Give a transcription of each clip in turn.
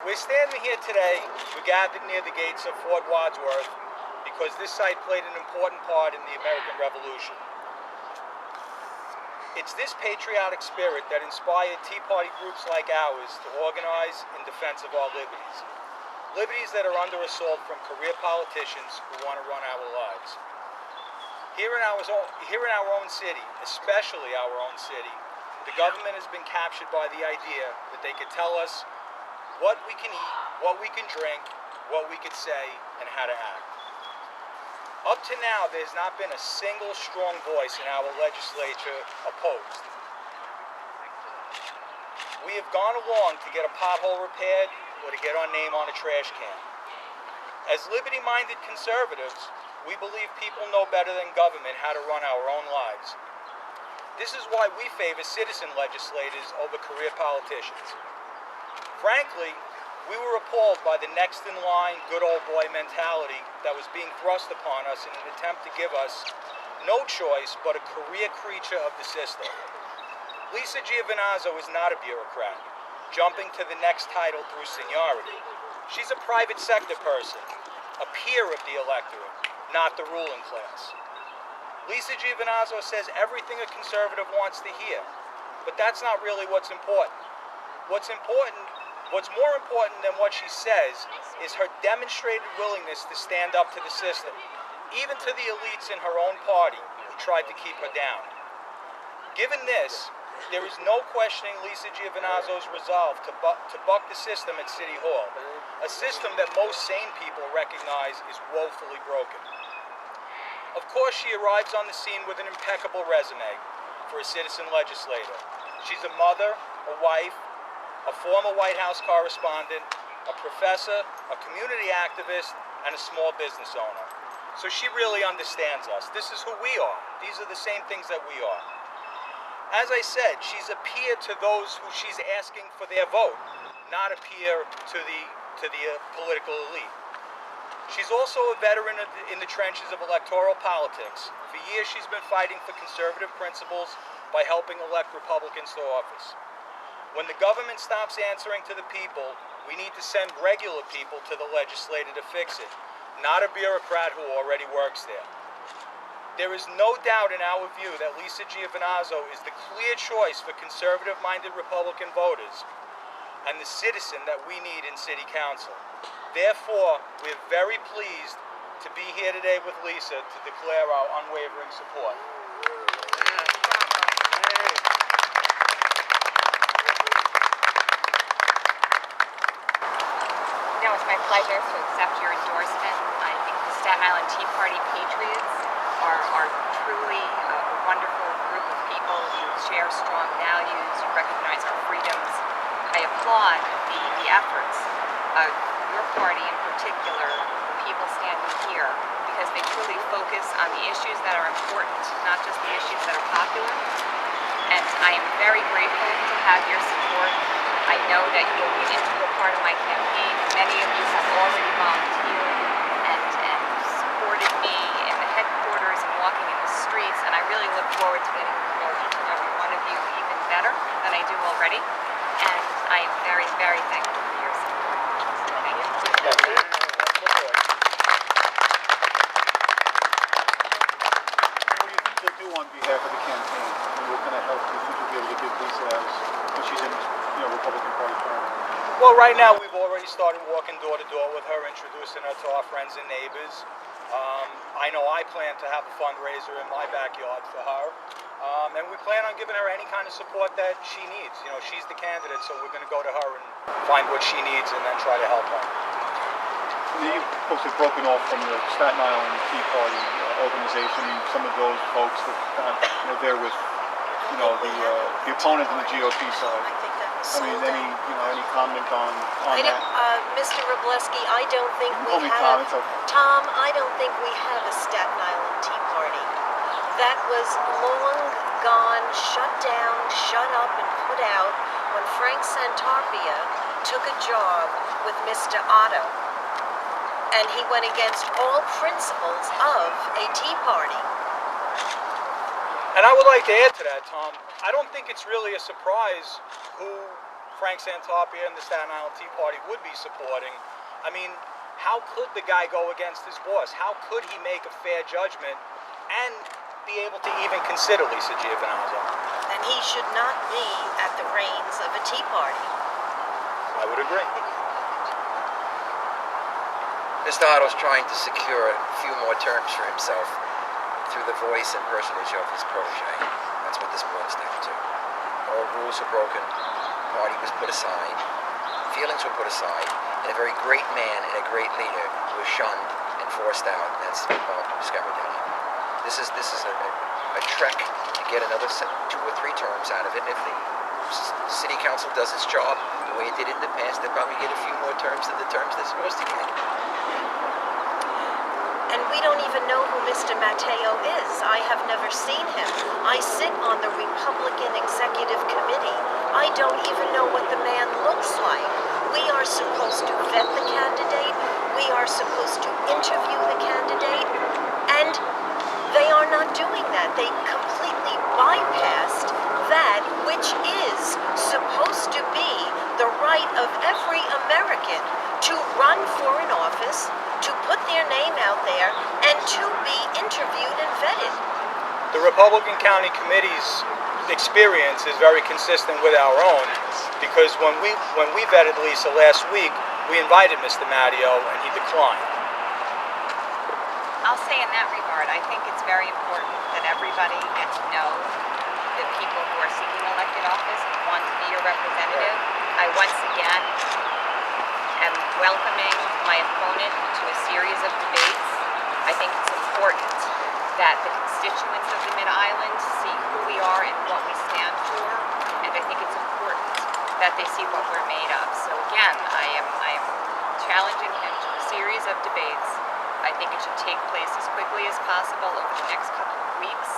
We're standing here today, we gathered near the gates of Fort Wadsworth because this site played an important part in the American Revolution. It's this patriotic spirit that inspired Tea Party groups like ours to organize in defense of our liberties. Liberties that are under assault from career politicians who want to run our lives. Here in our own city, especially our own city, the government has been captured by the idea that they could tell us what we can eat, what we can drink, what we could say, and how to act. Up to now, there's not been a single strong voice in our legislature opposed. We have gone along to get a pothole repaired or to get our name on a trash can. As liberty-minded conservatives, we believe people know better than government how to run our own lives. This is why we favor citizen legislators over career politicians. Frankly, we were appalled by the next in line, good old boy mentality that was being thrust upon us in an attempt to give us no choice but a career creature of the system. Lisa Giovinazzo is not a bureaucrat, jumping to the next title through seniority. She's a private sector person, a peer of the electorate, not the ruling class. Lisa Giovinazzo says everything a conservative wants to hear, but that's not really what's important. What's more important than what she says is her demonstrated willingness to stand up to the system, even to the elites in her own party who tried to keep her down. Given this, there is no questioning Lisa Giovinazzo's resolve to buck the system at City Hall, a system that most sane people recognize is woefully broken. Of course, she arrives on the scene with an impeccable resume for a citizen legislator. She's a mother, a wife, a former White House correspondent, a professor, a community activist, and a small business owner. So she really understands us. This is who we are. These are the same things that we are. As I said, she's a peer to those who she's asking for their vote, not a peer to the political elite. She's also a veteran in the trenches of electoral politics. For years, she's been fighting for conservative principles by helping elect Republicans to office. When the government stops answering to the people, we need to send regular people to the legislature to fix it, not a bureaucrat who already works there. There is no doubt in our view that Lisa Giovinazzo is the clear choice for conservative-minded Republican voters and the citizen that we need in City Council. Therefore, we're very pleased to be here today with Lisa to declare our unwavering support. It's my pleasure to accept your endorsement. I think the Staten Island Tea Party Patriots are truly a wonderful group of people who share strong values, who recognize our freedoms. I applaud the efforts of your party in particular, the people standing here, because they truly focus on the issues that are important, not just the issues that are popular. And I am very grateful to have your support. I know that you will be an integral part of my campaign. Many of you have already volunteered and supported me in the headquarters and walking in the streets, and I really look forward to getting to know each and every one of you even better than I do already. And I am very, very thankful for your support. Thank you. What do you think you'll do on behalf of the campaign? What kind of help do you think you'll be able to give Lisa when she's in Republican Party primary? Well, right now we've already started walking door to door with her, introducing her to our friends and neighbors. I know I plan to have a fundraiser in my backyard for her. And we plan on giving her any kind of support that she needs. You know, she's the candidate, so we're going to go to her and find what she needs and then try to help her. You folks have broken off from the Staten Island Tea Party organization. Some of those folks that they're with, the opponent on the GOP side. I mean, any comment on that? Mr. Robleski, I don't think we Only have. Tom, it's okay. Tom, I don't think we have a Staten Island Tea Party. That was long gone, shut down, shut up, and put out when Frank Santarpia took a job with Mr. Otto. And he went against all principles of a Tea Party. And I would like to add to that, Tom, I don't think it's really a surprise who Frank Santarpia and the Staten Island Tea Party would be supporting. I mean, how could the guy go against his boss? How could he make a fair judgment and be able to even consider Lisa Giovinazzo? And he should not be at the reins of a Tea Party. I would agree. Mr. Otto's trying to secure a few more terms for himself through the voice and personage of his protege. That's what this boils down to. All rules were broken, party was put aside, feelings were put aside, and a very great man and a great leader was shunned and forced out, and that's Bob Scamardini. This is a trek to get another 2 or 3 terms out of it, and if the city council does its job the way it did in the past, they'll probably get a few more terms than the terms they're supposed to get. And we don't even know who Mr. Matteo is. I have never seen him. I sit on the Republican Executive Committee. I don't even know what the man looks like. We are supposed to vet the candidate. We are supposed to interview the candidate. And they are not doing that. They completely bypassed that which is supposed to be the right of every American to run for an office, to put their name out there, and to be interviewed and vetted. The Republican County Committee's experience is very consistent with our own, because when we vetted Lisa last week, we invited Mr. Matteo and he declined. I'll say in that regard, I think it's very important that everybody gets to know the people who are seeking elected office and want to be your representative. I once again am welcoming my opponent to a series of debates. I think it's important that the constituents of the Mid-Island see who we are and what we stand for, and I think it's important that they see what we're made of. So again, I am challenging him to a series of debates. I think it should take place as quickly as possible over the next couple of weeks,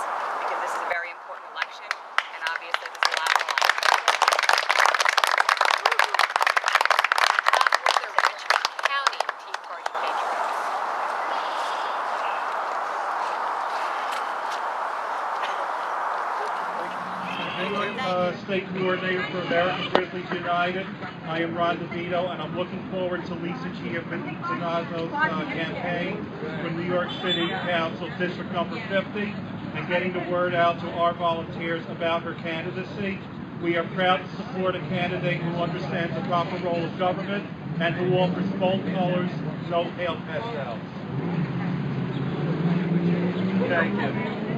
because this is a very important election, and obviously there's a lot on the line. The Richmond County Tea Party Patriots. State Coordinator for American Grizzlies United. I am Ron DeVito, and I'm looking forward to Lisa Giovinazzo's campaign for New York City Council District number 50 and getting the word out to our volunteers about her candidacy. We are proud to support a candidate who understands the proper role of government and who offers bold colors, no pale pastels. Thank you.